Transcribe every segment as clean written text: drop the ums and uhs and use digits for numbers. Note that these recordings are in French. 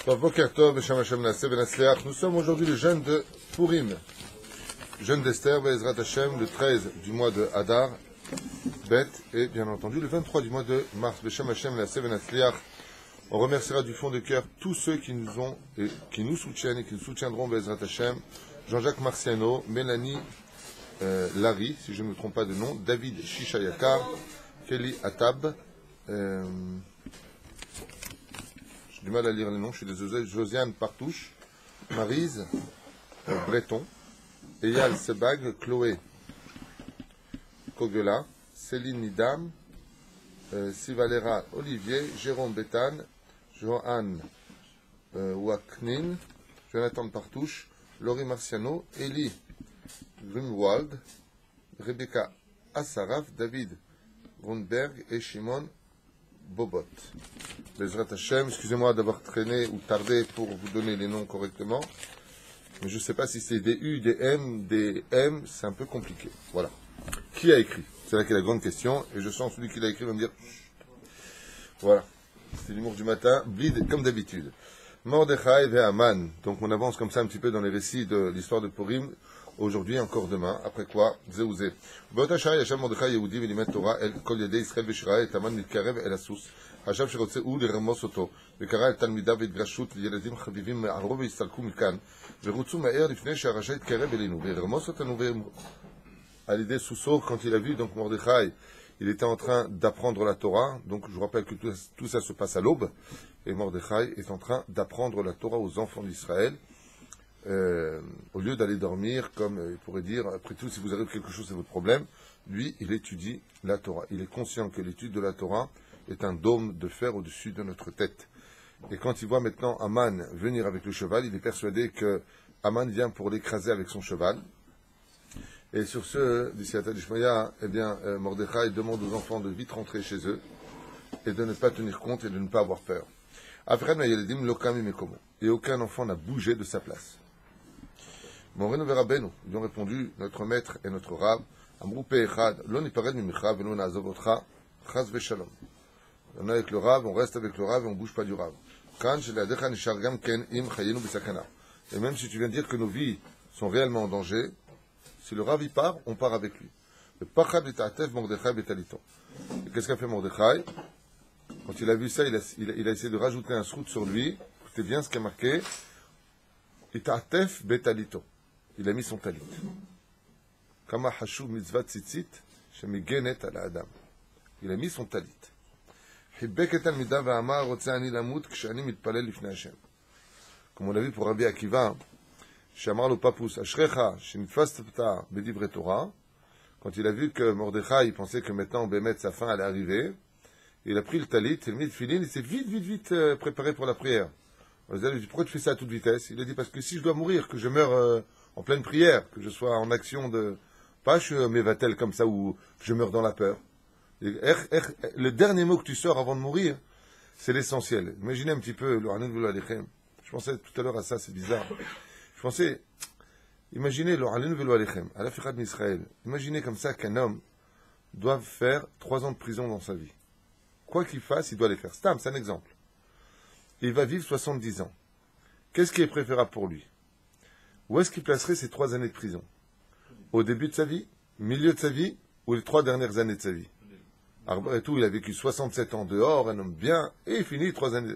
Boker Tov, Beshem Hashem Naaseh V'Natzliach. Nous sommes aujourd'hui le jeûne de Purim, jeûne d'Esther, Be'ezrat Hashem, le 13 du mois de Hadar, Bet, et bien entendu le 23 du mois de mars, Beshem Hashem Naaseh V'Natzliach. On remerciera du fond de cœur tous ceux qui nous ont et qui nous soutiennent et qui nous soutiendront, Be'ezrat Hashem. Jean-Jacques Marciano, Mélanie Larry, si je ne me trompe pas de nom, David Shishayakar, Feli Atab, j'ai du mal à lire les noms, je suis désolé, Josiane Partouche, Maryse Breton, Eyal Sebag, Chloé Kogela, Céline Nidam, Sivalera Olivier, Jérôme Bétan, Johan Waknin, Jonathan Partouche, Laurie Marciano, Elie Grunwald, Rebecca Assaraf, David Grunberg et Shimon Bobot. Bezrat Hashem, excusez-moi d'avoir traîné ou tardé pour vous donner les noms correctement, mais je ne sais pas si c'est des U, des M, c'est un peu compliqué. Voilà. Qui a écrit? C'est là qu'est la grande question, et je sens celui qui l'a écrit va me dire voilà. C'est l'humour du matin, blid comme d'habitude. Mordechai et Haman. Donc on avance comme ça un petit peu dans les récits de l'histoire de Purim. Aujourd'hui, encore demain. Après quoi, Zéouzé. Beotachai, Hacham Mordechai Yehudi, Velimet Torah, El Kol Yedei Israël Beshiraï, et Haman Mitkarev, El Asus. Hacham Shirotse Ou, Leremos Oto. Vekara El Talmida, Vedgrashut, Yeladim Chavivim, Me'arov, Yistalku Mikan. Verutsu Me'er, Lifnei Sharachay Tkarev, Elinu. Veremos Otanu, à l'idée Sousso, quand il a vu, donc Mordechai, il était en train d'apprendre la Torah. Donc je vous rappelle que tout ça se passe à l'aube. Et Mordechai est en train d'apprendre la Torah aux enfants d'Israël. Au lieu d'aller dormir, comme il pourrait dire, après tout, si vous arrive quelque chose, c'est votre problème. Lui, il étudie la Torah. Il est conscient que l'étude de la Torah est un dôme de fer au-dessus de notre tête. Et quand il voit maintenant Haman venir avec le cheval, il est persuadé que Haman vient pour l'écraser avec son cheval. Et sur ce, d'ici à Tadishmaya, eh bien, Mordechai demande aux enfants de vite rentrer chez eux et de ne pas tenir compte et de ne pas avoir peur. Et aucun enfant n'a bougé de sa place. Moreno Verabenu, ils ont répondu, notre maître et notre rab, Amrou Pe'echad, lo nipared mimicha, velo na'azov otcha, chas v'shalom. On est avec le rab, on reste avec le rab et on ne bouge pas du rab. Kan sheladecha nishar gam ken im chayenu b'sakana. Et même si tu viens de dire que nos vies sont réellement en danger, si le rab y part, on part avec lui. Le pachad v'ta'atef Mordechai betalito. Et qu'est-ce qu'a fait Mordechai? Quand il a vu ça, il a essayé de rajouter un srout sur lui. Écoutez bien ce qui est marqué. Ita'atef betalito. Il a mis son talit. Kama hashuv mitzvat tzitzit shemigenet ala adam. Il a mis son talit. Hibbek et talmida ve'amar rotze ani lamut kshani mitpalel lifnei Hashem. Comme on l'a vu pour Rabbi Akiva, she'amar lo papus ashrecha shenitfasta bedivre Torah. Quand il a vu que Mordechai pensait que maintenant Bémet sa fin allait arriver, il a pris le talit, il a mis le filin, il s'est vite préparé pour la prière. On lui a dit, pourquoi tu fais ça à toute vitesse? Il a dit, parce que si je dois mourir, que je meure en pleine prière, que je sois en action de... Pas je suis mévatel comme ça, ou je meurs dans la peur. Le dernier mot que tu sors avant de mourir, c'est l'essentiel. Imaginez un petit peu, je pensais tout à l'heure à ça, c'est bizarre. Je pensais, imaginez, à la Firat d'Israël, imaginez comme ça qu'un homme doit faire 3 ans de prison dans sa vie. Quoi qu'il fasse, il doit les faire. Stam, c'est un exemple. Il va vivre 70 ans. Qu'est-ce qui est préférable pour lui? Où est-ce qu'il placerait ces 3 années de prison? Au début de sa vie, milieu de sa vie, ou les 3 dernières années de sa vie? Après tout, il a vécu 67 ans dehors, un homme bien, et il finit 3 années.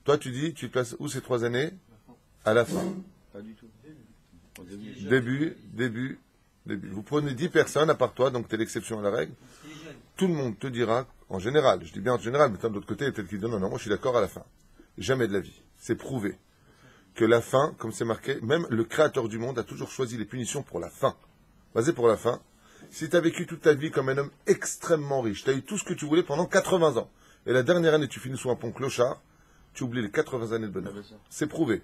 Toi, tu dis, tu places où ces 3 années? À la fin. Pas du tout. Début. Vous prenez 10 personnes à part toi, donc tu es l'exception à la règle. Tout le monde te dira, en général, je dis bien en général, mais de l'autre côté, peut-être qu'il dit non, moi je suis d'accord à la fin. Jamais de la vie. C'est prouvé que la fin, comme c'est marqué, même le créateur du monde a toujours choisi les punitions pour la fin. Basé pour la fin. Si tu as vécu toute ta vie comme un homme extrêmement riche, tu as eu tout ce que tu voulais pendant 80 ans, et la dernière année tu finis sous un pont clochard, tu oublies les 80 années de bonheur. C'est prouvé.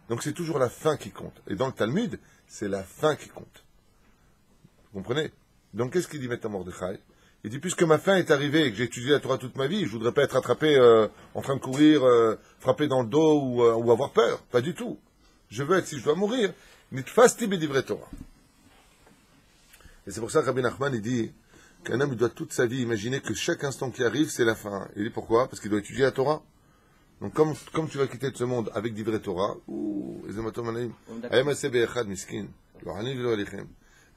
Donc c'est toujours la fin qui compte. Et dans le Talmud, c'est la fin qui compte. Vous comprenez? Donc qu'est-ce qu'il dit maintenant Mordechai? Il dit, puisque ma fin est arrivée et que j'ai étudié la Torah toute ma vie, je ne voudrais pas être attrapé en train de courir, frappé dans le dos ou avoir peur. Pas du tout. Je veux être, si je dois mourir, nitfasti bedivre Torah. Et c'est pour ça que Rabbi Nachman, il dit qu'un homme, il doit toute sa vie imaginer que chaque instant qui arrive, c'est la fin. Il dit pourquoi? Parce qu'il doit étudier la Torah. Donc, comme tu vas quitter de ce monde avec d'ivret Torah,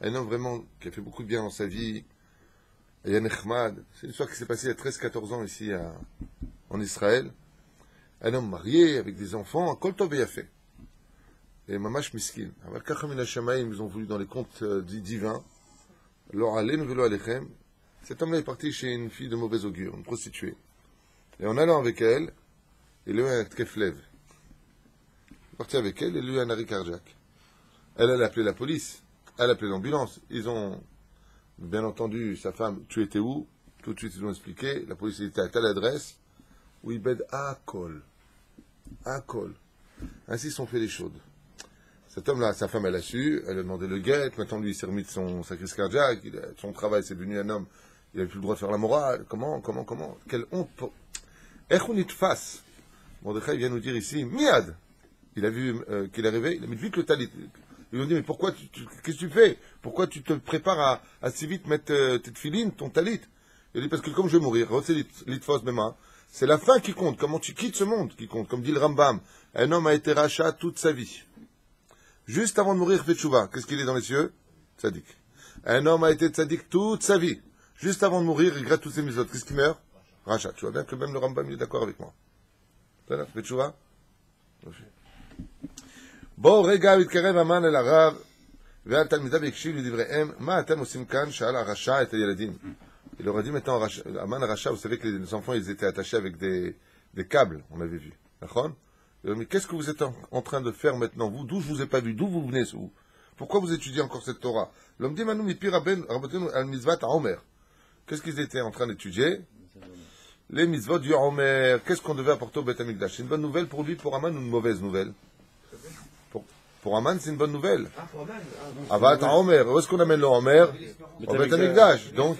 un homme vraiment qui a fait beaucoup de bien dans sa vie, Yann Echmad, c'est une histoire qui s'est passée il y a 13-14 ans ici en Israël. Un homme marié avec des enfants, un Kol Tov fait. Et Mamash Miskin. Ils ont voulu dans les contes divins, cet homme-là est parti chez une fille de mauvaise augure, une prostituée. Et en allant avec elle, il a eu un tkeflev. Il est parti avec elle, il a eu un arrêt cardiaque. Elle a appelé la police, elle a appelé l'ambulance. Ils ont, bien entendu, sa femme, tu étais où? Tout de suite, ils ont expliqué. La police était à telle adresse, où il bête à Kol. Ainsi sont fait les chaudes. Cet homme-là, sa femme, elle a su, elle a demandé le guet, maintenant lui, il s'est remis de sa crise cardiaque, son travail, c'est devenu un homme, il n'avait plus le droit de faire la morale. Comment? Quelle honte pour... Echonit face. Mordechai vient nous dire ici, Miad. Il a vu qu'il arrivait, il a mis vite le talit. Ils lui ont dit, mais pourquoi qu'est-ce que tu fais? Pourquoi tu te prépares à si vite mettre tes tefilines, ton talit? Il dit, parce que comme je vais mourir, c'est la fin qui compte, comment tu quittes ce monde qui compte. Comme dit le Rambam, un homme a été rachat toute sa vie. Juste avant de mourir, fait tchouva. Qu'est-ce qu'il est dans les cieux? Tzadik. Un homme a été tzadik toute sa vie. Juste avant de mourir, il regrette tous ses misotes. Qu'est-ce qui meurt? Rachat. Tu vois bien que même le Rambam il est d'accord avec moi. Fait tchouva? Bon, regarde, il karev aman el arav, ve'al talmida v'ekshil lidivrehem, ma atem osim kan, sha'al arasha et yeladim. Il leur a dit maintenant, aman arasha, vous savez que les enfants, ils étaient attachés avec des câbles, on avait vu. D'accord? Mais qu'est-ce que vous êtes en train de faire maintenant, vous? D'où je vous ai pas vu? D'où vous venez, vous? Pourquoi vous étudiez encore cette Torah? L'homme dit, Manu mipi rabotenu al mitzvat à Omer. Qu'est-ce qu'ils étaient en train d'étudier? Les mitzvot du Omer. Qu'est-ce qu'on devait apporter au Beth Amikdash? C'est une bonne nouvelle pour lui, pour Aman, ou une mauvaise nouvelle? Pour Aman, c'est une bonne nouvelle. Avat à Omer. Où est-ce qu'on amène le Omer? Au Beth Amikdash. Donc,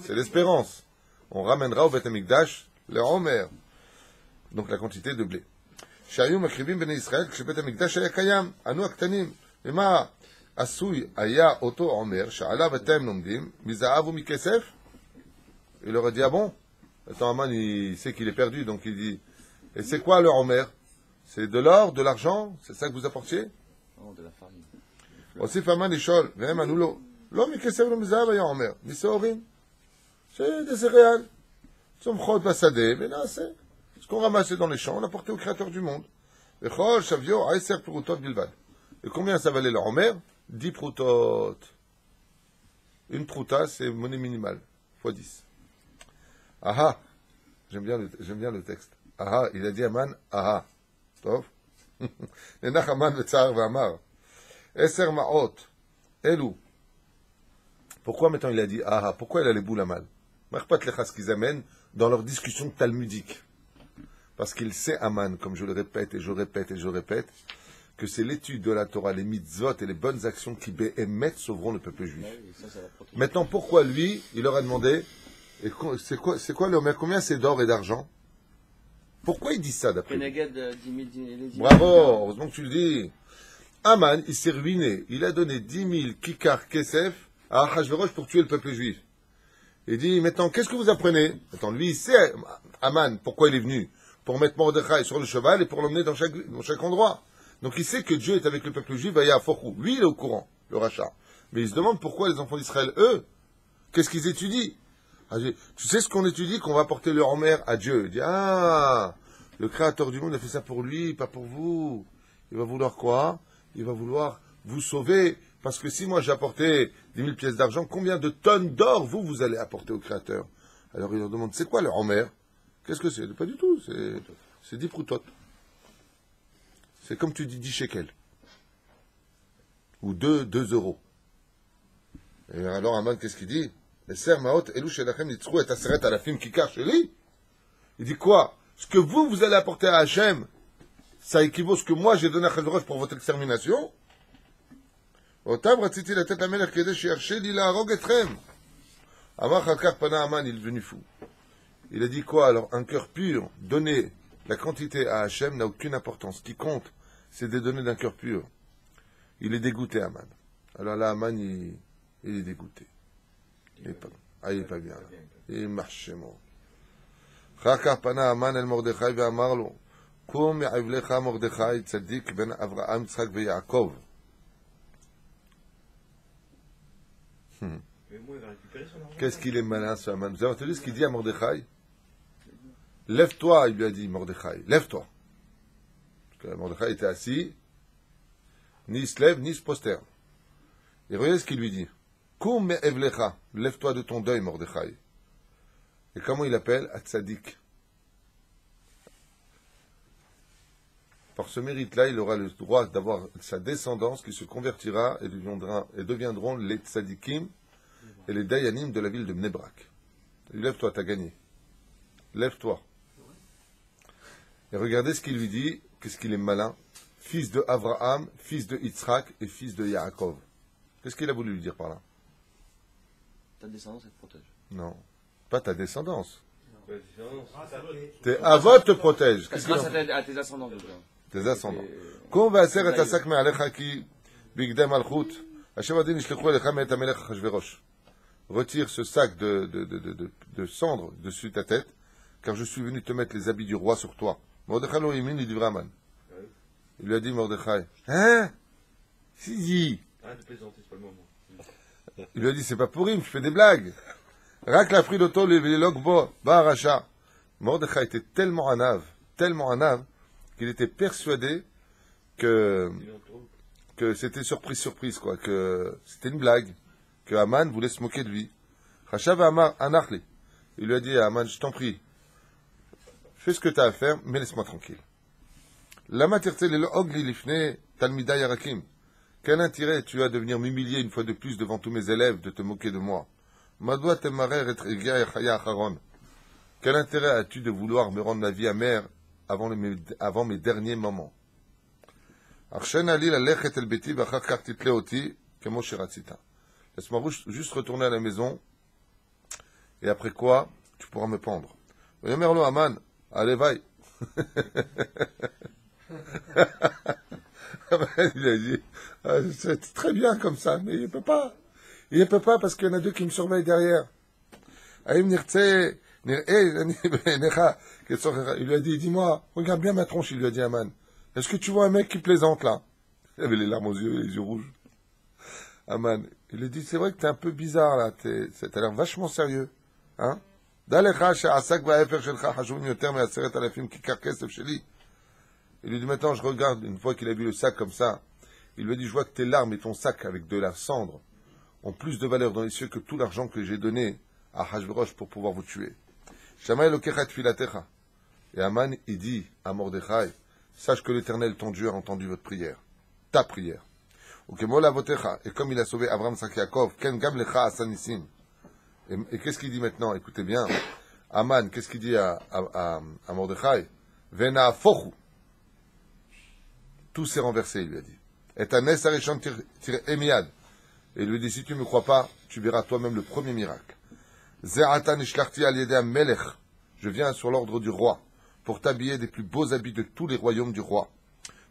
c'est l'espérance. On ramènera au Beth Amikdash le Omer. Donc, la quantité de blé. שהיו מקריבים בני ישראל כשבית המקדש היה קיים, ענו הקטנים, ומה עשוי היה אותו עומר שעליו אתם לומדים מזהב ומכסף? Il leur a dit, ah bon? Attends, Aman, il sait qu'il est perdu, donc il dit, et c'est quoi le Omer? C'est de l'or, de l'argent? C'est ça que vous apportiez? Non, de la farine. Aussi, Aman, Ishol, והם ענו לו, לא מכסף ולא מזהב היה עומר, משעורים. C'est des céréales. צומחות בשדה, ונעשה. Ce qu'on ramassait dans les champs, on apportait au Créateur du monde. Et combien ça valait le Homer? 10 proutot. Une prouta, c'est monnaie minimale, fois 10. Aha, j'aime bien le texte. Aha, il a dit Aman, aha. Tov. Nenach Aman v'tzar v'amar. Eser ma'ot. Elou. Pourquoi maintenant il a dit aha? Pourquoi il a les boules à mal? Marpat lecha ce qu'ils amènent dans leur discussion talmudique. Parce qu'il sait, Aman, comme je le répète et je répète, que c'est l'étude de la Torah, les mitzvot et les bonnes actions qui béhémet sauveront le peuple juif. Maintenant, pourquoi lui, il leur a demandé, c'est quoi le Homer? Combien c'est d'or et d'argent? Pourquoi il dit ça d'après lui? Bravo, heureusement que tu le dis. Aman, il s'est ruiné. Il a donné 10 000 kikar kesef à Achashverosh pour tuer le peuple juif. Il dit, maintenant, qu'est-ce que vous apprenez? Attends, lui, il sait, Aman, pourquoi il est venu? Pour mettre Mordechai sur le cheval et pour l'emmener dans chaque endroit. Donc il sait que Dieu est avec le peuple juif, Vaya Forou. Lui, il est au courant, le rachat. Mais il se demande pourquoi les enfants d'Israël, eux, qu'est-ce qu'ils étudient? Tu sais ce qu'on étudie, qu'on va apporter leur mère à Dieu. Il dit, le Créateur du monde a fait ça pour lui, pas pour vous. Il va vouloir quoi? Il va vouloir vous sauver. Parce que si moi j'ai apporté 10 000 pièces d'argent, combien de tonnes d'or vous allez apporter au Créateur? Alors il leur demande, c'est quoi leur mère? Qu'est-ce que c'est? Pas du tout, c'est 10 proutot. C'est comme tu dis 10 shekels. Ou 2 euros. Et alors Aman, qu'est-ce qu'il dit? Il dit quoi? Ce que vous allez apporter à Hachem, ça équivaut à ce que moi j'ai donné à Chazorosh pour votre extermination. Amar Chalkar Pana Aman, il est devenu fou. Il a dit quoi? Alors, un cœur pur, donner la quantité à Hachem n'a aucune importance. Ce qui compte, c'est de donner d'un cœur pur. Il est dégoûté, Aman. Alors là, Aman, il est dégoûté. Il est pas bien. Il marche chez moi. Chakar pana Aman el Mordechai ve'amar lo, Kum me'avlecha Mordechai tzadik ben Avraham, Yitzhak ve Yaakov. Qu'est-ce qu'il est malin, ce Haman. Vous avez entendu ce qu'il dit à Mordechai? Lève-toi, il lui a dit, Mordechai, lève-toi. Parce que Mordechai était assis, ni il se lève, ni il se prosterne. Et regardez ce qu'il lui dit. Kum me'evlecha, lève-toi de ton deuil, Mordechai. Et comment il appelle? Atzadik. Par ce mérite-là, il aura le droit d'avoir sa descendance qui se convertira et deviendront les tzadikim et les dayanim de la ville de Mnebrak. Lève-toi, t'as gagné. Lève-toi. Et regardez ce qu'il lui dit, qu'est-ce qu'il est malin. Fils de Avraham, fils de Yitzhak et fils de Yaakov. Qu'est-ce qu'il a voulu lui dire par là? Ta descendance, elle te protège. Non, pas ta descendance. Tes avot te protègent. Grâce à tes ascendants. Tes ascendants. Qu'on va serrer ta sac me'alecha ki bigdei malchut. Hashem adin ishlechu elecha me'et hamelech Achashverosh. Retire ce sac de cendre dessus ta tête, car je suis venu te mettre les habits du roi sur toi. Mordechai lo yamin li divrei Haman. Il lui a dit Mordechai, hein? Si dit. Arrête de plaisanter, c'est pas le moment. Il lui a dit, c'est pas pourri, tu fais des blagues. Rak la fridoto le logbo ba racha. Mordechai était tellement en qu'il était persuadé que c'était surprise, quoi, que c'était une blague, que Haman voulait se moquer de lui. Chachav Amar Anachli. Il lui a dit à Haman, je t'en prie, fais ce que tu as à faire, mais laisse-moi tranquille. Lama tirtze le ogli lifne talmida yarakim. Quel intérêt tu as de venir m'humilier une fois de plus devant tous mes élèves, de te moquer de moi? Madwa temarer et regia echaya acharon. Quel intérêt as-tu de vouloir me rendre la vie amère avant mes derniers moments? Laisse-moi juste retourner à la maison, et après quoi, tu pourras me pendre. Merlo Haman, allez, vaille. Il a dit, c'est très bien comme ça, mais il ne peut pas. Il ne peut pas parce qu'il y en a deux qui me surveillent derrière. Il lui a dit, dis-moi, regarde bien ma tronche, il lui a dit Haman. Est-ce que tu vois un mec qui plaisante là? Il avait les larmes aux yeux, les yeux rouges. Haman, il lui dit, c'est vrai que t'es un peu bizarre là, t'as l'air vachement sérieux. Hein? Il lui dit, maintenant je regarde, une fois qu'il a vu le sac comme ça, il lui a dit, je vois que tes larmes et ton sac avec de la cendre ont plus de valeur dans les cieux que tout l'argent que j'ai donné à Achashverosh pour pouvoir vous tuer. Et Haman, il dit à Mordechai, sache que l'Éternel, ton Dieu, a entendu votre prière, ta prière. Et comme il a sauvé Abraham, Isaac et Yaakov, et qu'est-ce qu'il dit maintenant? Écoutez bien. Haman, qu'est-ce qu'il dit à Mordechai? Vena fochu. Tout s'est renversé, il lui a dit. Et Anes Arishon tir Emiad. Et il lui dit, si tu ne me crois pas, tu verras toi-même le premier miracle. Ze'atan ishlachti al yedei melech. Je viens sur l'ordre du roi, pour t'habiller des plus beaux habits de tous les royaumes du roi.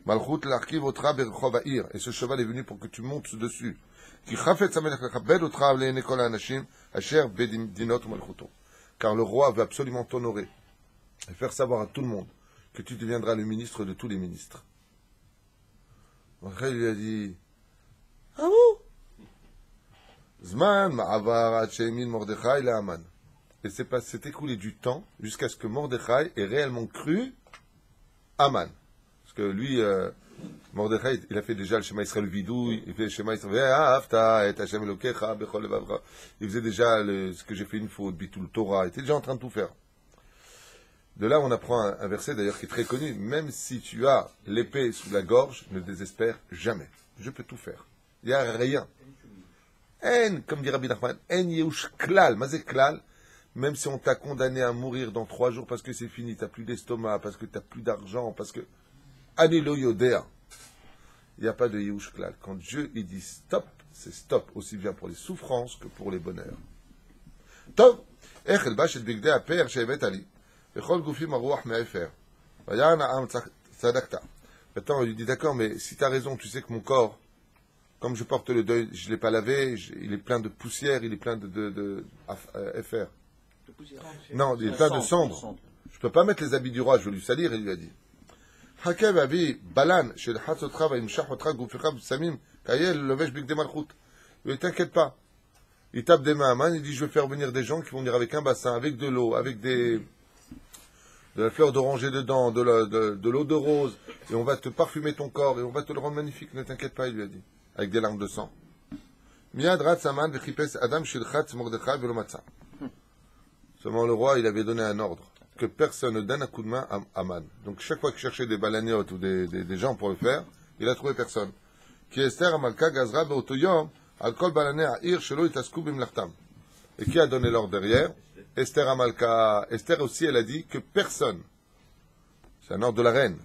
Malchut l'arkiv otra berchov ha'ir. Et ce cheval est venu pour que tu montes dessus. Ki chafetz hamelech lachabed otra le'enei kol ha'anashim asher bedinot malchuto. Car le roi veut absolument t'honorer et faire savoir à tout le monde que tu deviendras le ministre de tous les ministres. Après, il lui a dit, ah bon? Zman ma'avar ad she'emin Mordechai la Haman. Et c'est écoulé du temps jusqu'à ce que Mordechai ait réellement cru Haman. Parce que lui, Mordechai, il a fait déjà le Shema Israël vidou, il fait le Shema Israël, il faisait déjà ce que j'ai fait une faute, Bitul Torah, il était déjà en train de tout faire. De là, on apprend un verset d'ailleurs qui est très connu. Même si tu as l'épée sous la gorge, ne désespère jamais. Je peux tout faire. Il n'y a rien. En, comme dit Rabbi Nachman, en yeush klal. Mazé klal. Même si on t'a condamné à mourir dans 3 jours parce que c'est fini, tu n'as plus d'estomac, parce que tu n'as plus d'argent, parce que... Anilo yodea. Il n'y a pas de yeush klal. Quand Dieu il dit stop, c'est stop. Aussi bien pour les souffrances que pour les bonheurs. Tov. Echel bachet bigdei aper shevet ali. Maintenant, il lui dit, d'accord, mais si tu as raison, tu sais que mon corps, comme je porte le deuil, je ne l'ai pas lavé, il est plein de poussière, il est plein de FR. Non, il est plein de cendres. Je ne peux pas mettre les habits du roi, je vais lui salir, il lui a dit. Hakev Abi Balan, chez le Hatzotra, Vaimshachotra, Goufecha, Samim, Kayel, Levesh Bigde Malchut. Ne t'inquiète pas. Il tape des mains à Aman, il dit je vais faire venir des gens qui vont venir avec un bassin, avec de l'eau, avec de la fleur d'oranger dedans, de l'eau de rose, et on va te parfumer ton corps, et on va te le rendre magnifique, ne t'inquiète pas, il lui a dit, avec des larmes de sang. Miad Ratz Aman, Vechipes Adam, Shilchatz, Mordechai, Velomatza. Seulement le roi, il avait donné un ordre, que personne ne donne un coup de main à Aman. Donc chaque fois qu'il cherchait des balaniotes ou des gens pour le faire, il a trouvé personne. Qui Esther Amalka Gazra Beotoyom, Al-Kol Balané Aïr, Shelo Itaskou Bimlachtam. Et qui a donné l'ordre derrière? Esther Amalka. Esther aussi, elle a dit que personne, c'est un ordre de la reine,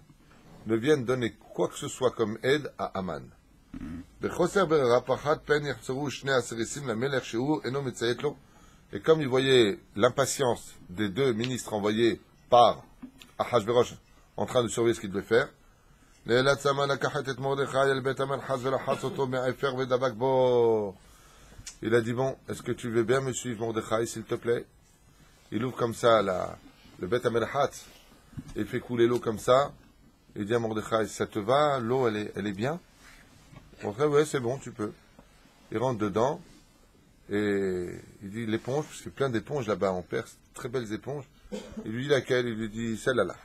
ne vienne donner quoi que ce soit comme aide à Aman. Et comme il voyait l'impatience des deux ministres envoyés par Ahashverosh en train de surveiller ce qu'il devait faire, il a dit, bon, est-ce que tu veux bien me suivre, Mordechai, s'il te plaît? Il ouvre comme ça le Bet Amelchat, et il fait couler l'eau comme ça. Il dit à Mordechai, ça te va? L'eau, elle est bien? Mordechai, ouais, c'est bon, tu peux. Il rentre dedans, et il dit, l'éponge, parce qu'il y a plein d'éponges là-bas en Perse, très belles éponges. Il lui dit laquelle? Il lui dit, celle-là, là.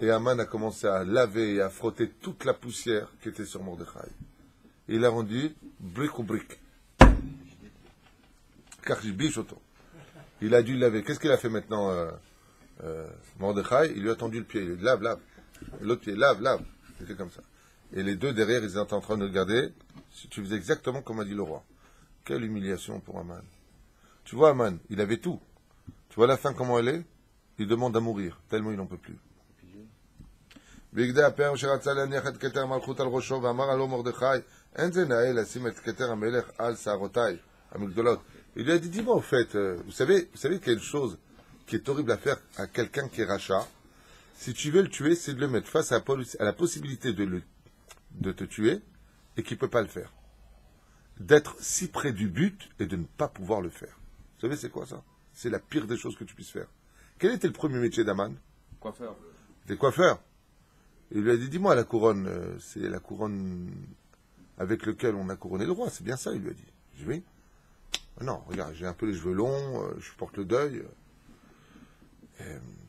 Et Aman a commencé à laver et à frotter toute la poussière qui était sur Mordechai. Et il a rendu brique ou brique. Il a dû le laver. Qu'est-ce qu'il a fait maintenant, Mordechai? Il lui a tendu le pied. Il lui a dit, lave, lave. L'autre pied, lave, lave. C'était comme ça. Et les deux derrière, ils étaient en train de regarder. Si tu faisais exactement comme a dit le roi. Quelle humiliation pour Aman. Tu vois, Aman, il avait tout. Tu vois la fin, comment elle est? Il demande à mourir, tellement il n'en peut plus. Il lui a dit, dis-moi au fait, vous savez quelque chose qui est horrible à faire à quelqu'un qui est rachat, si tu veux le tuer, c'est de le mettre face à la possibilité de te tuer et qu'il ne peut pas le faire. D'être si près du but et de ne pas pouvoir le faire. Vous savez c'est quoi ça? C'est la pire des choses que tu puisses faire. Quel était le premier métier d'Aman? Coiffeur. Des coiffeurs. Il lui a dit, dis-moi, la couronne, c'est la couronne avec laquelle on a couronné le roi, c'est bien ça, il lui a dit. Je dis, oui. Non, regarde, j'ai un peu les cheveux longs, je porte le deuil.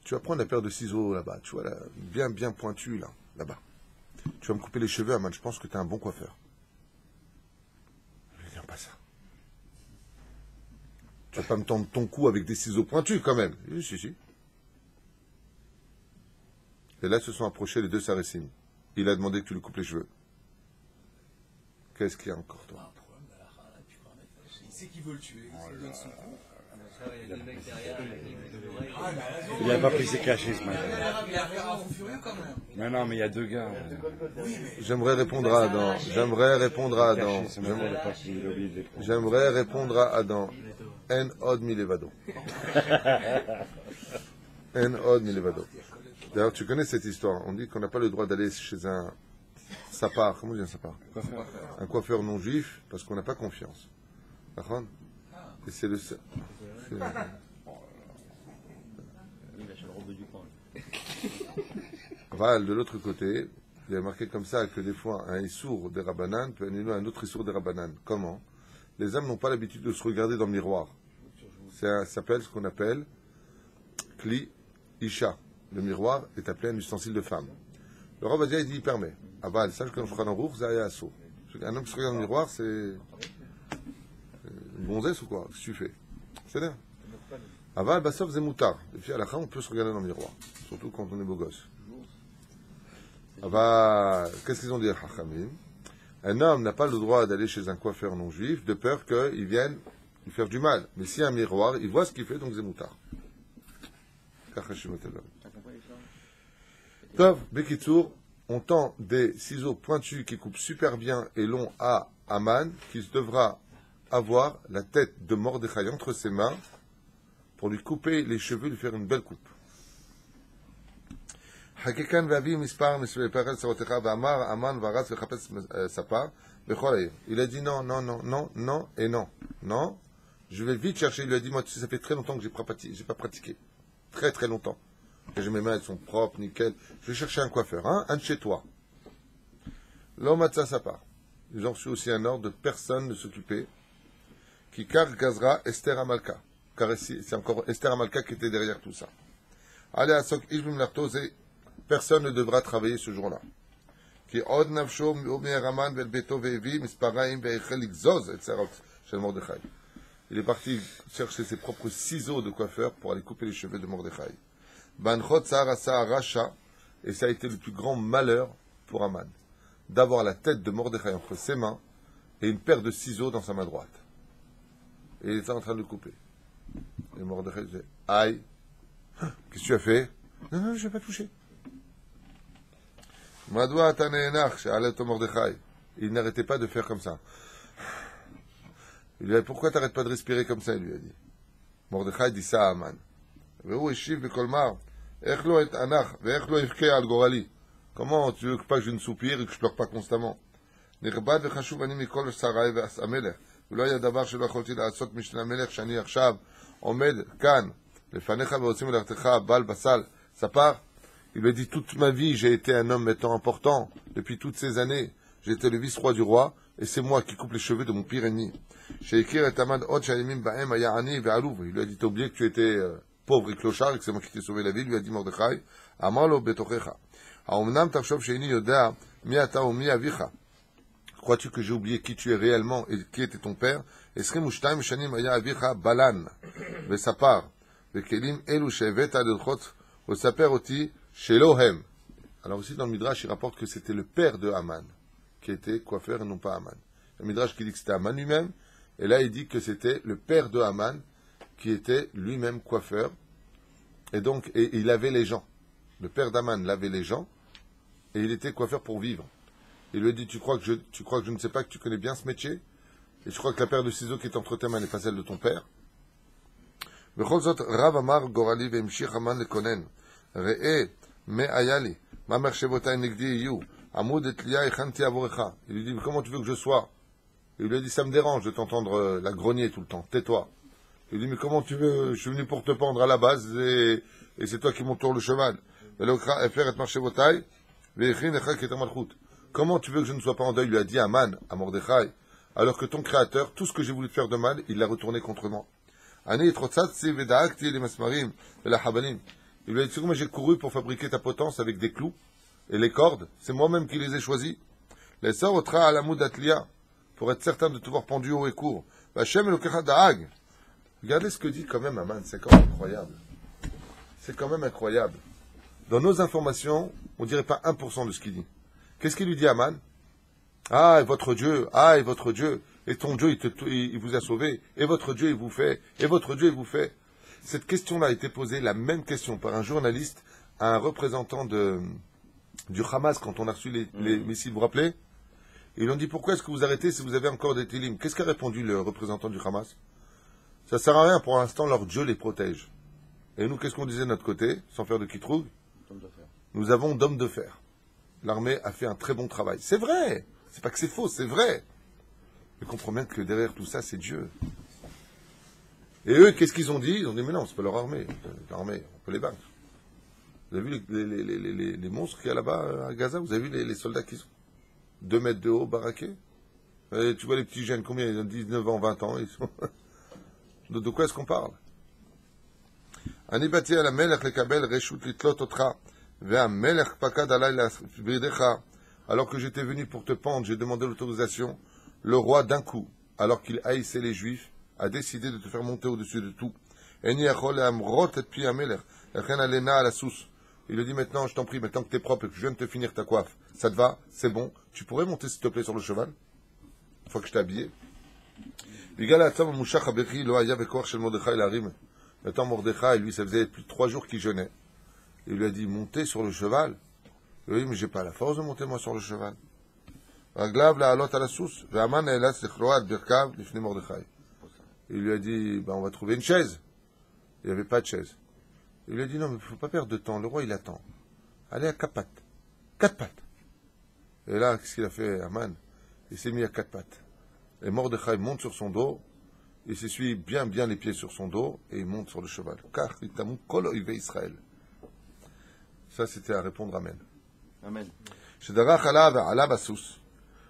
Tu vas prendre la paire de ciseaux là-bas, tu vois, là, bien pointu, là-bas. Tu vas me couper les cheveux, Aman, je pense que tu es un bon coiffeur. Je lui ai dit, non, pas ça. Tu vas pas me tendre ton cou avec des ciseaux pointus, quand même. Il dit, si. Et là, se sont approchés les deux Saracines. Il a demandé que tu lui coupes les cheveux. Qu'est-ce qu'il y a encore, toi? Il sait qu'il veut le tuer. Il donne son coup. Il n'a pas pris ses cachets ce matin. Il a l'air furieux quand même. Non, mais il y a deux gars. J'aimerais répondre à Adam. J'aimerais répondre à Adam. En od milevado. En od milevado. D'ailleurs, tu connais cette histoire. On dit qu'on n'a pas le droit d'aller chez un sapar. Comment on dit un sapar? Un coiffeur non juif, parce qu'on n'a pas confiance. D'accord? Et c'est le seul. Il achète le robe du coin. Val, de l'autre côté, il y a marqué comme ça que des fois, un issour des Rabbanan peut annuler un autre issour des Rabbanan. Comment? Les hommes n'ont pas l'habitude de se regarder dans le miroir. Ça s'appelle ce qu'on appelle Kli Isha. Le miroir est appelé un ustensile de femme. Le Rav Adia, il dit, il permet. Aval, sache que dans le roux, ça a assaut. Un homme qui se regarde dans le miroir, c'est une gonzesse ou quoi? Qu'est-ce que tu fais? C'est bien. Aval, Bassov, Zemoutar. Les filles à la fin, on peut se regarder dans le miroir. Surtout quand on est beau gosse. Aval, qu'est-ce qu'ils ont dit à Chachamim? Un homme n'a pas le droit d'aller chez un coiffeur non juif de peur qu'il vienne lui faire du mal. Mais s'il y a un miroir, il voit ce qu'il fait, donc Zemoutar. Tov, Bekitsour, on tend des ciseaux pointus qui coupent super bien et longs à Aman, qui devra avoir la tête de Mordechai entre ses mains pour lui couper les cheveux, lui faire une belle coupe. Il a dit non et non. Non, je vais vite chercher. Il lui a dit, moi, tu sais, ça fait très longtemps que j'ai pas pratiqué. Très très longtemps. mes mains elles sont propres, nickel. Je vais chercher un coiffeur, hein, un de chez toi. L'homme a sa part. Ils ont reçu aussi un ordre de personne ne s'occuper. Qui car gazra Esther Amalka. Car c'est encore Esther Amalka qui était derrière tout ça. Allez à Sok Ishbim Lartoz et personne ne devra travailler ce jour-là. Qui od nafsho Raman vel beto vevi misparaim veichel igzoz et serot chez Mordechai. Il est parti chercher ses propres ciseaux de coiffeur pour aller couper les cheveux de Mordechai. Banchot Sahara Racha, et ça a été le plus grand malheur pour Aman, d'avoir la tête de Mordechai entre ses mains et une paire de ciseaux dans sa main droite. Et il était en train de le couper. Et Mordechai disait, aïe, qu'est-ce que tu as fait? Non, non, je n'ai pas touché. Madoua Ataneenach, Sha'alato Mordechai. Il n'arrêtait pas de faire comme ça. Il lui a dit, pourquoi tu n'arrêtes pas de respirer comme ça? Il lui a dit. Mordechai dit ça à Aman. Comment tu veux pas que je ne soupire et que je pleure pas constamment? ולא היה דבר שלא יכולתי לעשות משנה המלך שאני עכשיו עומד כאן לפניך ועושים מלאכתך בעל בסל ספר. Il lui a dit, toute ma vie, j'ai été un homme étant important. Depuis toutes ces années, j'ai été le vice-roi du roi, et c'est moi qui coupe les cheveux de mon pire ennemi. Il lui a dit, t'as oublié que tu étais pauvre et clochard, et que c'est moi qui t'ai sauvé la vie. Il lui a dit, Mordechai, Amalo betochecha. Aomnam tarshov sheini yoda mi ata ou mi avicha. Crois-tu que j'ai oublié qui tu es réellement et qui était ton père? Alors aussi dans le Midrash, il rapporte que c'était le père de Haman qui était coiffeur et non pas Haman. Le Midrash qui dit que c'était Haman lui-même, et là il dit que c'était le père de Haman qui était lui-même coiffeur, et donc et il lavait les gens. Le père d'Haman lavait les gens, et il était coiffeur pour vivre. Il lui dit, tu crois que je ne sais pas que tu connais bien ce métier? Et tu crois que la paire de ciseaux qui est entre tes mains n'est pas celle de ton père? Il lui dit, mais comment tu veux que je sois? Il lui a dit, ça me dérange de t'entendre la grogner tout le temps, tais-toi. Il lui dit, mais comment tu veux? Je suis venu pour te pendre à la base, et c'est toi qui m'entoure le cheval. Comment tu veux que je ne sois pas en deuil? Lui a dit Haman à Mordechai, alors que ton créateur, tout ce que j'ai voulu te faire de mal, il l'a retourné contre moi. Il lui a dit, moi j'ai couru pour fabriquer ta potence avec des clous et les cordes, c'est moi-même qui les ai choisis. Les sorts au tra à la moudatlia, pour être certain de te voir pendu haut et court. Regardez ce que dit quand même Haman, c'est quand même incroyable. C'est quand même incroyable. Dans nos informations, on dirait pas 1% de ce qu'il dit. Qu'est-ce qu'il lui dit Haman? Ah, et votre Dieu, et ton Dieu, il vous a sauvé, et votre Dieu, il vous fait, et votre Dieu, il vous fait. Cette question-là a été posée, la même question, par un journaliste à un représentant du Hamas, quand on a reçu les missiles, vous vous rappelez? Ils lui ont dit, pourquoi est-ce que vous arrêtez si vous avez encore des télim? Qu'est-ce qu'a répondu le représentant du Hamas? Ça sert à rien, pour l'instant, leur Dieu les protège. Et nous, qu'est-ce qu'on disait de notre côté, sans faire de kitroug? Nous avons d'hommes de fer. L'armée a fait un très bon travail. C'est vrai. C'est pas que c'est faux, c'est vrai. Mais comprenez que derrière tout ça, c'est Dieu. Et eux, qu'est-ce qu'ils ont dit? Ils ont dit, mais non, c'est pas leur armée. L'armée, on peut les battre. Vous avez vu les monstres qu'il y a là-bas à Gaza? Vous avez vu les soldats qui sont 2 mètres de haut, baraqués? Et tu vois les petits jeunes, combien? Ils ont 19 ans, 20 ans. Ils sont... de quoi est-ce qu'on parle? Anibati à la melech le kabel reshut litlot otra. Alors que j'étais venu pour te pendre, j'ai demandé l'autorisation. Le roi, d'un coup, alors qu'il haïssait les Juifs, a décidé de te faire monter au-dessus de tout. Il lui dit maintenant, je t'en prie, maintenant que tu es propre et que je viens de te finir ta coiffe, ça te va? C'est bon? Tu pourrais monter s'il te plaît sur le cheval? Une fois que je t'ai habillé. Maintenant Mordechai, lui, ça faisait plus de 3 jours qu'il jeûnait. Il lui a dit, montez sur le cheval. Il lui a dit, mais j'ai pas la force de monter moi sur le cheval. Il lui a dit, on va trouver une chaise. Il n'y avait pas de chaise. Il lui a dit, non, mais il ne faut pas perdre de temps. Le roi, il attend. Allez à 4 pattes. 4 pattes. Et là, qu'est-ce qu'il a fait, Haman? Il s'est mis à 4 pattes. Et Mordechai monte sur son dos. Il s'essuie bien les pieds sur son dos. Et il monte sur le cheval. Car il t'a mon kol oivé Israël. Ça, c'était à répondre Amen. Amen. שדרך עליו ועלה בסוס.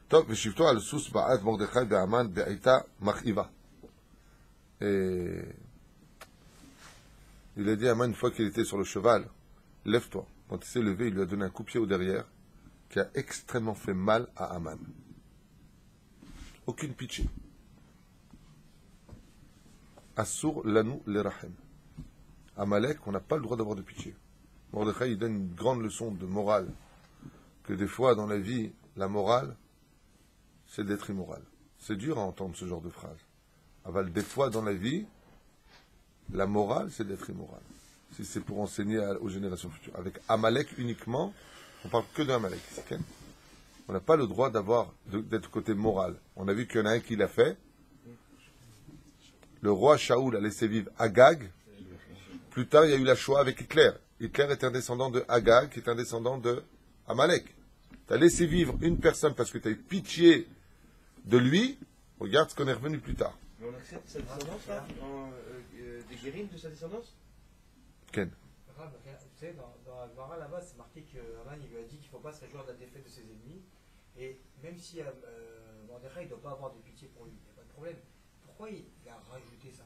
טוב, ושבתו על סוס בעט מרדכי והמן בעיטה מכאיבה. Il a dit à Aman, une fois qu'il était sur le cheval, lève-toi. Quand il s'est levé, il lui a donné un coup de pied au derrière qui a extrêmement fait mal à Aman. Aucune pitié. Assur lanou lerachem. Amalek, on n'a pas le droit d'avoir de pitié. Mordechai, il donne une grande leçon de morale. Que des fois, dans la vie, la morale, c'est d'être immoral. C'est dur à entendre ce genre de phrase. Aval, des fois, dans la vie, la morale, c'est d'être immoral. Si c'est pour enseigner aux générations futures. Avec Amalek uniquement, on parle que d'Amalek. On n'a pas le droit d'être côté moral. On a vu qu'il y en a un qui l'a fait. Le roi Shaoul a laissé vivre Agag. Plus tard, il y a eu la Shoah avec Hitler. Hitler est un descendant de Agag, qui est un descendant de Amalek. Tu as laissé vivre une personne parce que tu as eu pitié de lui. Regarde ce qu'on est revenu plus tard. Mais on accepte sa descendance, là des guérines de sa descendance Ken. Tu sais, dans Agmara, là-bas, c'est marqué que Haman, il lui a dit qu'il ne faut pas se réjouir de la défaite de ses ennemis. Et même si Mordechai ne doit pas avoir de pitié pour lui, il n'y a pas de problème. Pourquoi il a rajouté ça?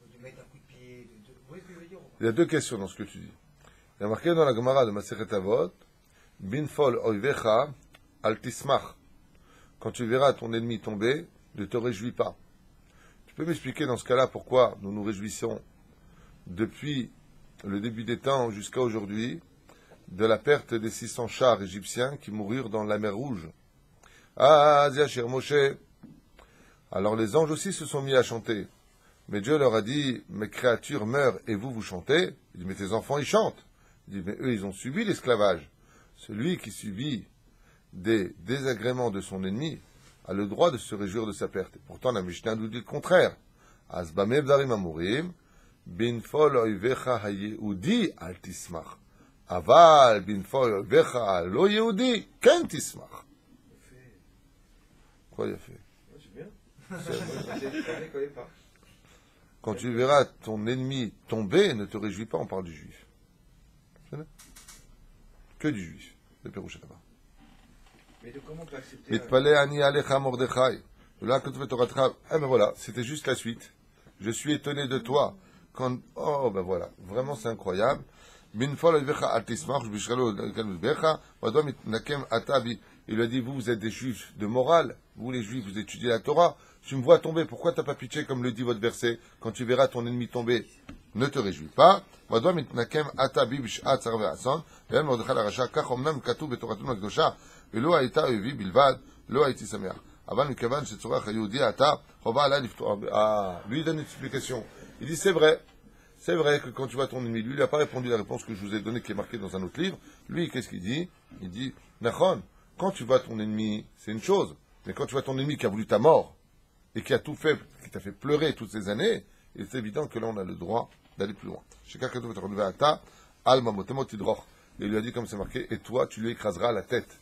De mettre un coup de pied, Vous voyez ce que je veux dire? Il y a deux questions dans ce que tu dis. Il y a marqué dans la Gemara de Masechet Avot, Binfol oivecha al tismach. Quand tu verras ton ennemi tomber, ne te réjouis pas. Tu peux m'expliquer dans ce cas-là pourquoi nous nous réjouissons depuis le début des temps jusqu'à aujourd'hui de la perte des 600 chars égyptiens qui moururent dans la mer Rouge. Ah, Ziachir Moshe. Alors les anges aussi se sont mis à chanter. Mais Dieu leur a dit, mes créatures meurent et vous, vous chantez. Il dit, mais tes enfants, ils chantent. Il dit, mais eux, ils ont subi l'esclavage. Celui qui subit des désagréments de son ennemi a le droit de se réjouir de sa perte. Et pourtant, la Mishnah nous dit le contraire. Asbamev darim amurim, binfol oivecha ha-yehudi al tismach. Aval binfol oivecha lo yehudi ken tismach. Quoi il a fait? C'est bien. Je ne connais pas. Quand tu verras ton ennemi tomber, ne te réjouis pas, on parle du juif. Que du juif. Le Pérouchet là-bas. Mais de comment on peut accepter Mitpale ani alecha Mordechai. Là, quand tu fais Torah, eh ben voilà, c'était juste la suite. Je suis étonné de toi. Quand, oh, ben voilà. Vraiment, c'est incroyable. Binfol oivecha al tismach, bishrelo kalbecha, wadom mitnakem atabi. Il lui a dit, vous êtes des juifs de morale. Vous, les juifs, vous étudiez la Torah. Tu me vois tomber, pourquoi t'as pas pitié, comme le dit votre verset? Quand tu verras ton ennemi tomber, ne te réjouis pas. Wadom mitnakem atabi bishat sarve asan. Ve'en Mordechai la rasha, kach omnam katu betoratun akdosha. ולא הייתה אויבי בלבד, לא הייתי שמח. אבל מכיוון שצורך היהודי אתה, חובה עליי לפתור. Lui, il donne une explication. Il dit, c'est vrai que quand tu vois ton ennemi, lui, il n'a pas répondu à la réponse que je vous ai donnée, qui est marquée dans un autre livre. Lui, qu'est-ce qu'il dit? Il dit, Nachon, quand tu vois ton ennemi, c'est une chose. Mais quand tu vois ton ennemi qui a voulu ta mort, et qui a tout fait, qui t'a fait pleurer toutes ces années, il est évident que là, on a le droit d'aller plus loin. Et il lui a dit, comme c'est marqué, et toi, tu lui écraseras la tête.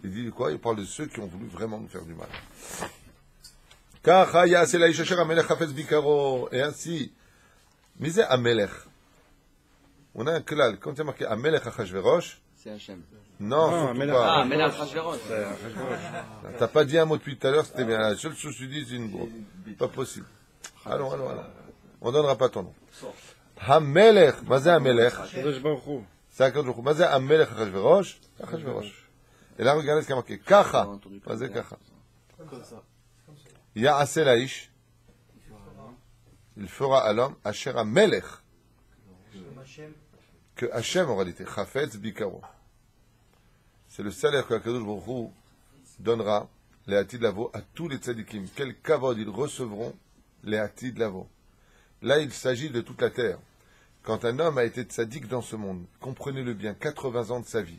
Il dit quoi? Il parle de ceux qui ont voulu vraiment nous faire du mal. Et ainsi, misé Amelech. On a un klal. Quand il y a marqué Amelech Achashverosh, c'est Hachem. non, surtout pas. Ah, Amelech Achashverosh. T'as pas dit un mot depuis tout à l'heure, c'était bien. La seule chose que tu dis, c'est une grosse. Pas possible. Allons. On donnera pas ton nom. Amelech, mazé Amelech. C'est un kadjouchou. Mazé Amelech Achashverosh. Et là, regardez ce qu'il y a marqué. Kacha. Vas-y, Kacha. Ya'ase la'ish. Il fera à l'homme Asher Amelech. Que Hachem, en réalité, Chafetz Bikaro. C'est le salaire que Akadosh Baruch Hu donnera, les Atid Lavo, à tous les tzadikim. Quel kavod ils recevront, les Atid Lavo. Là, il s'agit de toute la terre. Quand un homme a été tzadik dans ce monde, comprenez-le bien, 80 ans de sa vie,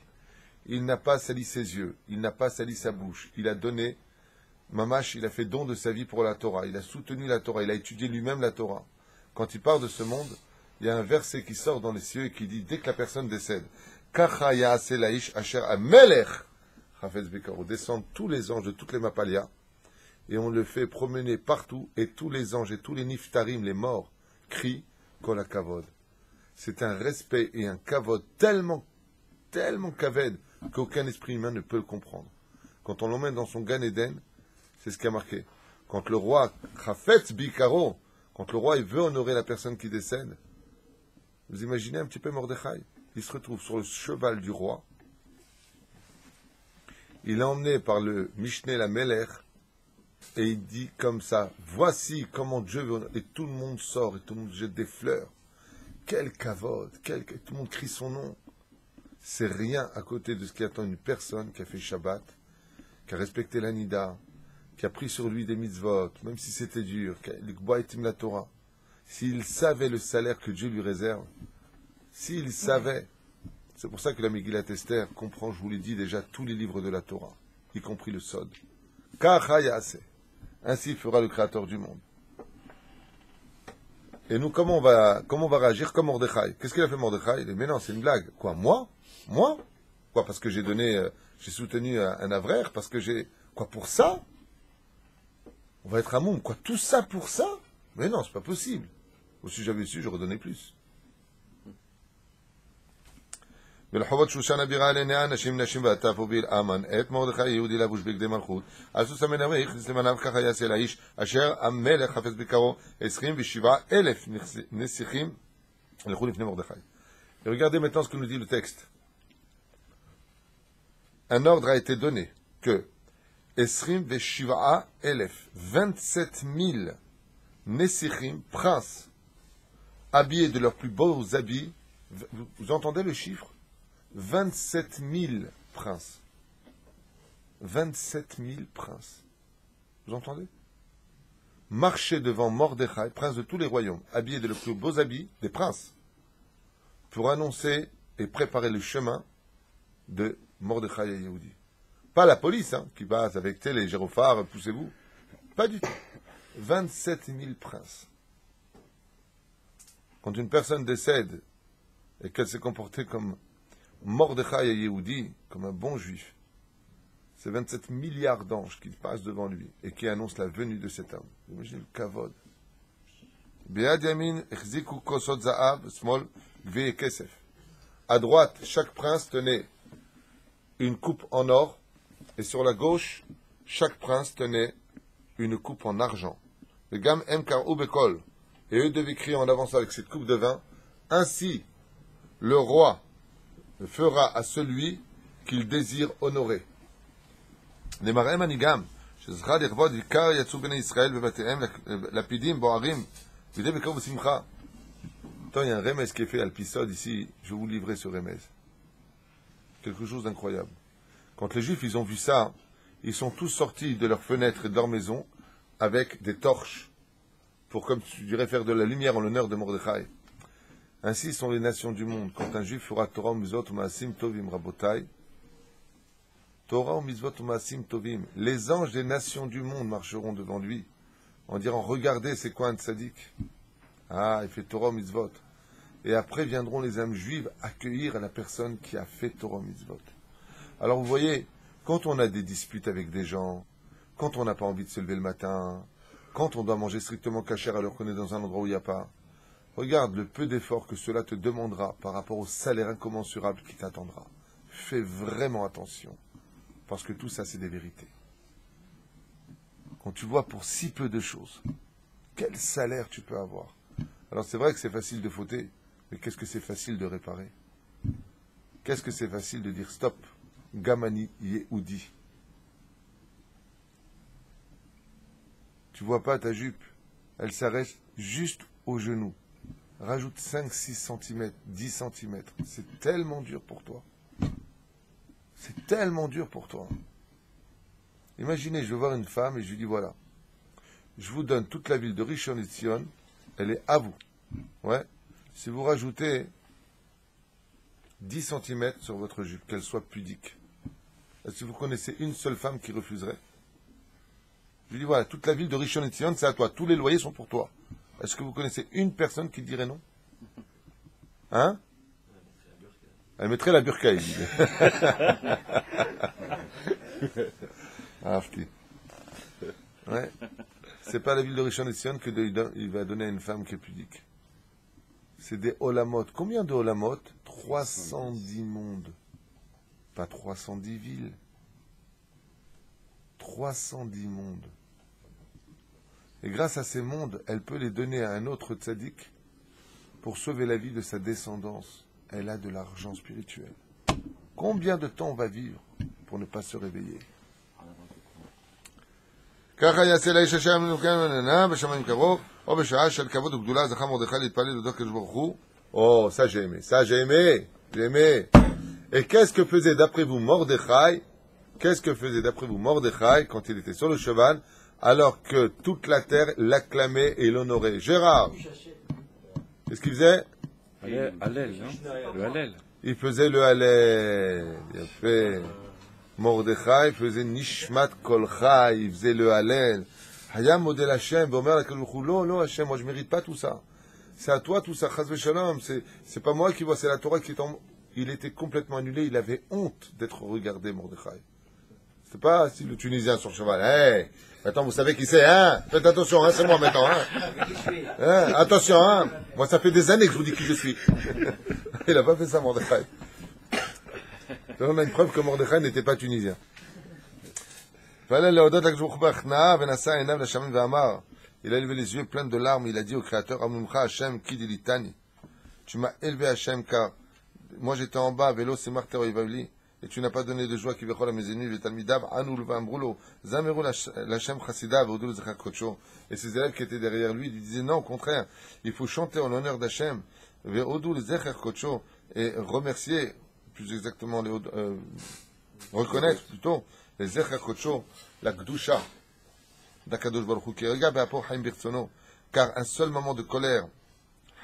il n'a pas sali ses yeux, il n'a pas sali sa bouche, il a donné, Mamash, il a fait don de sa vie pour la Torah, il a soutenu la Torah, il a étudié lui-même la Torah. Quand il part de ce monde, il y a un verset qui sort dans les cieux et qui dit, dès que la personne décède, Kacha ya'ase la'ish asher amelech chafetz bikaro, descendent tous les anges de toutes les Mapalias, et on le fait promener partout, et tous les anges et tous les niftarim, les morts, crient Kol HaKavod. C'est un respect et un kavod tellement tellement kaved qu'aucun esprit humain ne peut le comprendre. Quand on l'emmène dans son Gan Eden, c'est ce qui a marqué. Quand le roi Chafetz Bikaro, quand le roi il veut honorer la personne qui décède, vous imaginez un petit peu Mordechai, il se retrouve sur le cheval du roi, il est emmené par le Mishneh la Meler, et il dit comme ça, voici comment Dieu veut honorer, et tout le monde sort, et tout le monde jette des fleurs. Quel kavod, tout le monde crie son nom. C'est rien à côté de ce qui attend une personne qui a fait Shabbat, qui a respecté la Nida, qui a pris sur lui des mitzvot, même si c'était dur, le Gboa etim la Torah. S'il savait le salaire que Dieu lui réserve, s'il savait, c'est pour ça que la Megillat Esther comprend, je vous l'ai dit déjà, tous les livres de la Torah, y compris le Sod. Kacha Yaaseh. Ainsi fera le Créateur du monde. Et nous, comment on va réagir comme Mordechai? Qu'est-ce qu'il a fait Mordechai? Il dit, mais non, c'est une blague. Quoi, moi? Quoi, parce que j'ai soutenu un avraire? Parce que quoi, pour ça? On va être amoum. Quoi, tout ça pour ça? Mais non, c'est pas possible. Ou si j'avais su, j'aurais donné plus. ולחובות שושן הבירה לעיני אנשים נשים ועטף ובלעמן את מרדכי יהודי לבוש בגדי מלכות על סוס המנבא הכניס לפניו ככה יעשה לאיש אשר המלך חפץ בקרו 27,000 נסיכים הלכו לפני מרדכי. Et regardez maintenant ce que nous dit le texte. Un ordre a été donné que 27,000 nesichim, princes, habillés de leurs plus beaux habits, vous entendez le chiffre? 27 000 princes. 27 000 princes. Vous entendez? Marchaient devant Mordechai, prince de tous les royaumes, habillés de leurs plus beaux habits, des princes, pour annoncer et préparer le chemin de Mordechai et Yehudi. Pas la police, qui passe avec les gyrophares, poussez-vous. Pas du tout. 27 000 princes. Quand une personne décède et qu'elle s'est comportée comme Mordechai et Yehudi, comme un bon juif, c'est 27 milliards d'anges qui passent devant lui et qui annoncent la venue de cet homme. Imaginez le kavod. Be'ad yamin echziku kosot za'av, smol, gvei kesef. À droite, chaque prince tenait une coupe en or, et sur la gauche, chaque prince tenait une coupe en argent. Le gam em kar'u bekol. Et eux devaient crier en avançant avec cette coupe de vin, ainsi le roi fera à celui qu'il désire honorer. למראה מנהיגם, שזכה לכבוד עיקר יצאו בני ישראל בבתיהם לפידים בוערים, וידי בקרוב ושמחה. Attends, il y a un remez qui est fait à l'Pisod ici, je vais vous livrer ce remez. Quelque chose d'incroyable. Quand les Juifs, ils ont vu ça, ils sont tous sortis de leurs fenêtres et de leurs maisons avec des torches, pour, comme tu dirais, faire de la lumière en l'honneur de Mordechai. Ainsi sont les nations du monde. Quand un Juif fera Torah Mizvot Maasim Tovim Rabotai, Torah Mizvot Maasim Tovim, les anges des nations du monde marcheront devant lui, en disant, regardez, c'est quoi un tzaddik? Ah, il fait Torah Mitzvot. Et après viendront les âmes juives accueillir la personne qui a fait Torah Mitzvot. Alors vous voyez, quand on a des disputes avec des gens, quand on n'a pas envie de se lever le matin, quand on doit manger strictement cachère alors qu'on est dans un endroit où il n'y a pas, regarde le peu d'efforts que cela te demandera par rapport au salaire incommensurable qui t'attendra. Fais vraiment attention, parce que tout ça c'est des vérités. Quand tu vois pour si peu de choses, quel salaire tu peux avoir? Alors c'est vrai que c'est facile de fauter, mais qu'est-ce que c'est facile de réparer? Qu'est-ce que c'est facile de dire stop, Gamani Yehudi? Tu vois pas ta jupe, elle s'arrête juste au genou. Rajoute 5, 6 cm, 10 cm. C'est tellement dur pour toi. C'est tellement dur pour toi. Imaginez, je vais voir une femme et je lui dis voilà, je vous donne toute la ville de Rishon LeZion, elle est à vous. Ouais. Si vous rajoutez 10 cm sur votre jupe, qu'elle soit pudique, est-ce que vous connaissez une seule femme qui refuserait? Je lui dis voilà, toute la ville de Rishon LeZion, c'est à toi. Tous les loyers sont pour toi. Est-ce que vous connaissez une personne qui dirait non? Hein? Elle mettrait la burqa, il dit. Ah, petit. Ouais. C'est pas la ville de Rishon LeZion qu'il va donner à une femme qui est pudique. C'est des olamot. Combien de olamot? 310 mondes. pas 310 villes. 310 mondes. Et grâce à ces mondes, elle peut les donner à un autre tzaddik pour sauver la vie de sa descendance. Elle a de l'argent spirituel. Combien de temps on va vivre pour ne pas se réveiller? ככה יעשה לאיש השם מנונה בשמיים קרוב, או בשעה של כבוד וגדולה זכה מרדכי להתפלל להודות לקדוש ברוך הוא. Oh, ça j'ai aimé, ça j'ai aimé, j'ai aimé. Et qu'est-ce que faisait d'après vous Mordechai? Qu'est-ce que faisait d'après vous Mordechai quand il était sur le cheval, alors que toute la terre l'acclamait et l'honorait? Gérard, qu'est-ce qu'il faisait? Hallel, non? Le Hallel. Il faisait le Hallel. Il a fait Mordechai faisait Nishmat Kolcha, il faisait le Hallel. Hayam modèle Hashem, Omer la Kadoshou, non, Hashem, moi je mérite pas tout ça. C'est à toi tout ça, Chaz v'Shalom, c'est pas moi qui vois, c'est la Torah qui est en... Il était complètement annulé, il avait honte d'être regardé, Mordechai. C'est pas si le Tunisien sur le cheval, hey, maintenant vous savez qui c'est, hein? Faites attention, hein, c'est moi maintenant, hein? Attention, hein? Moi ça fait des années que je vous dis qui je suis. Il a pas fait ça, Mordechai. On a une preuve que Mordechai n'était pas tunisien. Il a élevé les yeux pleins de larmes, il a dit au Créateur, Amumcha Hashem, Kidilitani. Tu m'as élevé Hashem, car moi j'étais en bas, vélo, c'est Martero Ivavli, et tu n'as pas donné de joie qui vechol à mes ennemis, les Talmidav, Anul Vambrulo, Zameru Hashem Chassidav, Odul Zechak Kocho. Et ses élèves qui étaient derrière lui, lui disaient non, au contraire, il faut chanter en l'honneur d'Hashem, Odul Zechak Kocho, et remercier, plus exactement, reconnaître plutôt, les Zechak Kocho, la Gdusha d'Akadosh Baruch Hu, qui regarde Be'apo Haim Birtsono, car un seul moment de colère,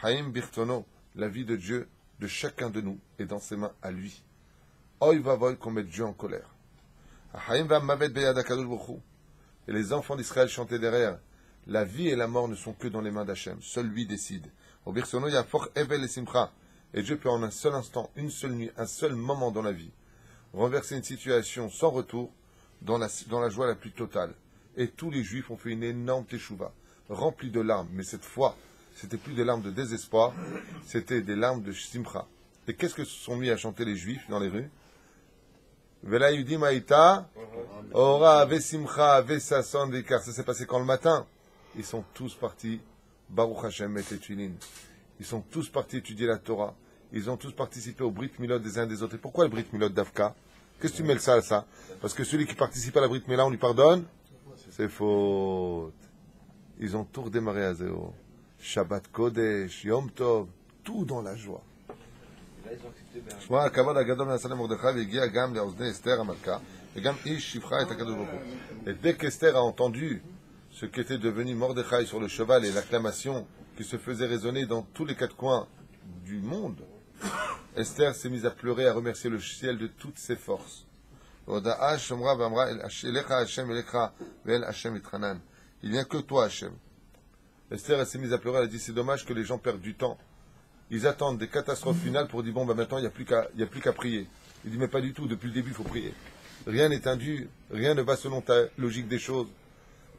Haim Birtsono, la vie de Dieu, de chacun de nous, est dans ses mains à lui. Oy vavoy qu'on mette Dieu en colère. Haim Va'mavet Beyad Akadosh Baruch Hu. Et les enfants d'Israël chantaient derrière, la vie et la mort ne sont que dans les mains d'Hachem, seul lui décide. Au Birtsono, il y a Foch Evel et Simcha, et Dieu peut en un seul instant, une seule nuit, un seul moment dans la vie, renverser une situation sans retour, dans la joie la plus totale. Et tous les Juifs ont fait une énorme teshuva, remplie de larmes. Mais cette fois, c'était plus des larmes de désespoir, c'était des larmes de simcha. Et qu'est-ce que se sont mis à chanter les Juifs dans les rues? Vela yudim haïta, ora ave simcha, ave sason vikar. Ça s'est passé quand le matin? Ils sont tous partis, Baruch Hashem et Tefillin. Ils sont tous partis étudier la Torah. Ils ont tous participé au Brit Milot des uns des autres. Et pourquoi le Brit Milot d'Afka? Qu'est-ce que tu mêles ça à ça? Parce que celui qui participe à la Brit Mila, on lui pardonne? C'est faute. Ils ont tout redémarré à zéro. Shabbat Kodesh, Yom Tov, tout dans la joie. Et dès qu'Esther a entendu ce qu'était devenu Mordechai sur le cheval et l'acclamation qui se faisait résonner dans tous les quatre coins du monde, Esther s'est mise à pleurer, à remercier le ciel de toutes ses forces. Il vient que toi, Hachem. Esther, elle s'est mise à pleurer, elle a dit, c'est dommage que les gens perdent du temps. Ils attendent des catastrophes finales pour dire, bon, maintenant, il n'y a plus qu'à prier. Il dit, mais pas du tout, depuis le début, il faut prier. Rien n'est indu, rien ne va selon ta logique des choses.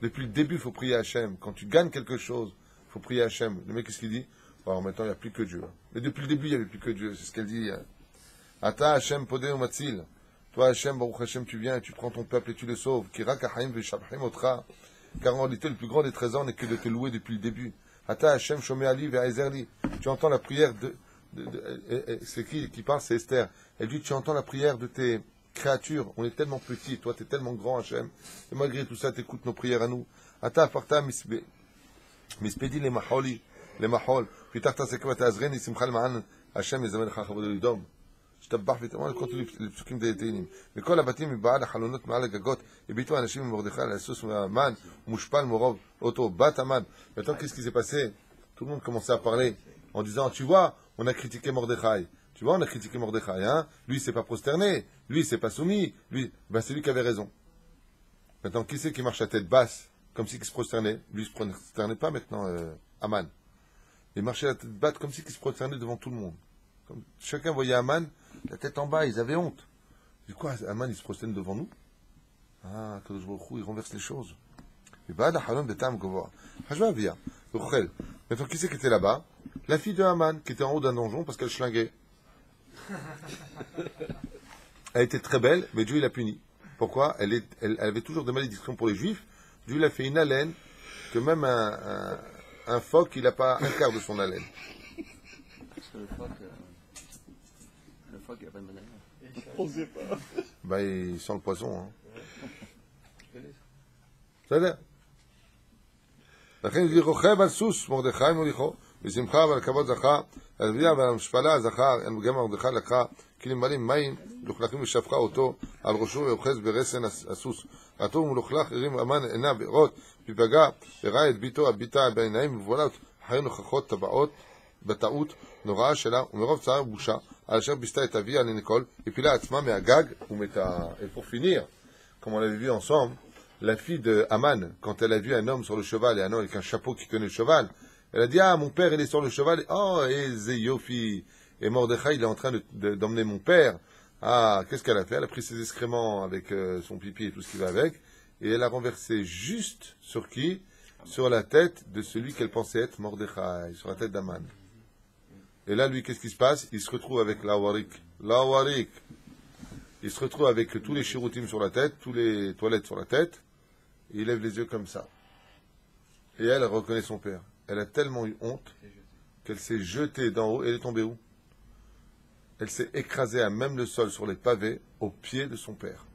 Depuis le début, il faut prier à Hachem. Quand tu gagnes quelque chose, il faut prier à Hachem. Le mec, qu'est-ce qu'il dit? Alors maintenant, il n'y a plus que Dieu. Mais depuis le début, il n'y avait plus que Dieu. C'est ce qu'elle dit. Ata Hachem podé umatzil. Toi, Hachem, Baruch Hachem, tu viens et tu prends ton peuple et tu le sauves. Car en réalité, le plus grand des trésors n'est que de te louer depuis le début. Ata Hachem shomé ali ve'aezerli. Tu entends la prière c'est qui parle? C'est Esther. Elle dit, tu entends la prière de tes créatures. On est tellement petits, toi, tu es tellement grand, Hachem. Et malgré tout ça, tu écoutes nos prières à nous. Ata farta mispedi les maholi. Les mahol. Puis tarta sekva ta'azreni simchal ma'an. Hachem ezamel chachavod l'idom. השתבח ותאמר לכל לפסוקים דייתיים. וכל הבתים מבעד החלונות מעל הגגות הביטו אנשים ממרדכי על הסוס והמן ומושפל מרוב אותו בת המן. Maintenant, qu'est-ce qui s'est passé? Tout le monde commençait à parler en disant, tu vois, on a critiqué Mordechai. Tu vois, on a critiqué Mordechai, hein? Lui, il s'est pas prosterné. Lui, il s'est pas soumis. Lui, ben, c'est lui qui avait raison. Maintenant, qui c'est qui marche à tête basse, comme si il se prosternait? Lui, il se prosternait pas maintenant, Aman. Il marchait à tête basse comme si il se prosternait devant tout le monde. Comme chacun voyait Aman, la tête en bas, ils avaient honte. Du quoi, Aman, il se prosterne devant nous? Ah, Kadosh Baruch Hu, il renverse les choses. Maintenant, qui c'est qui était là-bas? La fille de Aman, qui était en haut d'un donjon parce qu'elle schlinguait. elle était très belle, mais Dieu il l'a punie. Pourquoi? Elle avait toujours des malédictions pour les juifs. Dieu lui a fait une haleine que même un phoque, il n'a pas un quart de son haleine. Parce que le phoque, il n'a pas de maladie. Bah, il sent le poison. Hein. Ça va. לכן הוא רוכב על סוס, מרדכי מוליכו, בשמחה ועל כבוד זכה, על הביאה ועל המשפלה זכה, גם מרדכי לקחה כלים מלאים מים, מלוכלכים ושפכה אותו על ראשו ואוחז ברסן הסוס. ראתו ומלוכלך הרים המן עיניו בארות, ופגע וראה את ביתו הביטה בעיניים מבוהלות, אחרי נוכחות טבעות, בטעות נוראה שלה, ומרוב צער ובושה, על אשר ביסתה את אביה לניקול, הפילה עצמה מהגג ומתה. Et pour finir, comme on l'avait vu ensemble, la fille de Haman, quand elle a vu un homme sur le cheval et un homme avec un chapeau qui tenait le cheval, elle a dit, ah, mon père, il est sur le cheval. Oh, et Yofi. Et Mordechai, il est en train d'emmener mon père. Ah, qu'est-ce qu'elle a fait? Elle a pris ses excréments avec son pipi et tout ce qui va avec, et elle a renversé juste sur qui? Sur la tête de celui qu'elle pensait être Mordechai, sur la tête d'Haman. Et là, lui, qu'est-ce qui se passe? Il se retrouve avec l'Awarik. L'Awarik. Il se retrouve avec tous les chiroutim sur la tête, tous les toilettes sur la tête, et il lève les yeux comme ça. Et elle reconnaît son père. Elle a tellement eu honte qu'elle s'est jetée d'en haut, et elle est tombée où? Elle s'est écrasée à même le sol sur les pavés, au pied de son père.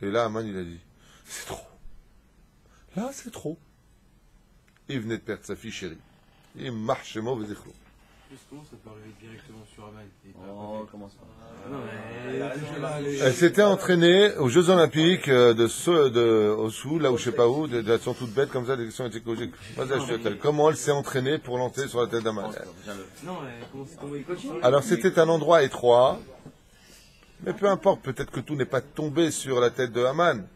Et là, Haman, il a dit, c'est trop. Là, c'est trop. Il venait de perdre sa fille chérie. Il marche chez moi, Comment ça peut arriver directement sur Haman? Oh, comment ça? Elle s'était entraînée aux Jeux Olympiques de Ossou, là où je sais pas où, de façon toute bête comme ça, des questions écologiques. Comment elle s'est entraînée pour lancer sur la tête d'Haman? Non, comment c'est tombé? Alors c'était un endroit étroit, mais peu importe, peut-être que tout n'est pas tombé sur la tête de Haman.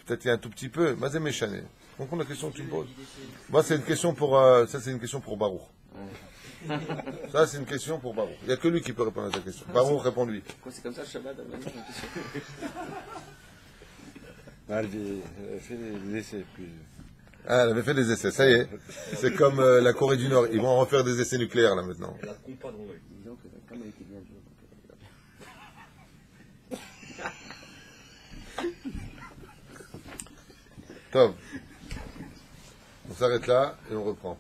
Peut-être il y a un tout petit peu. Mazé Méchané. Donc la question que tu me poses. Moi c'est une question pour ça c'est une question pour Baruch. Ça, c'est une question pour Baruch. Il n'y a que lui qui peut répondre à ta question. Baruch, réponds-lui. Quoi, c'est comme ça le Shabbat? Elle avait fait des essais. Puis... Ah, elle avait fait des essais, ça y est. C'est comme la Corée du Nord. Ils vont en refaire des essais nucléaires, là, maintenant. Disons que comme elle était bien dure, Top. On s'arrête là et on reprend.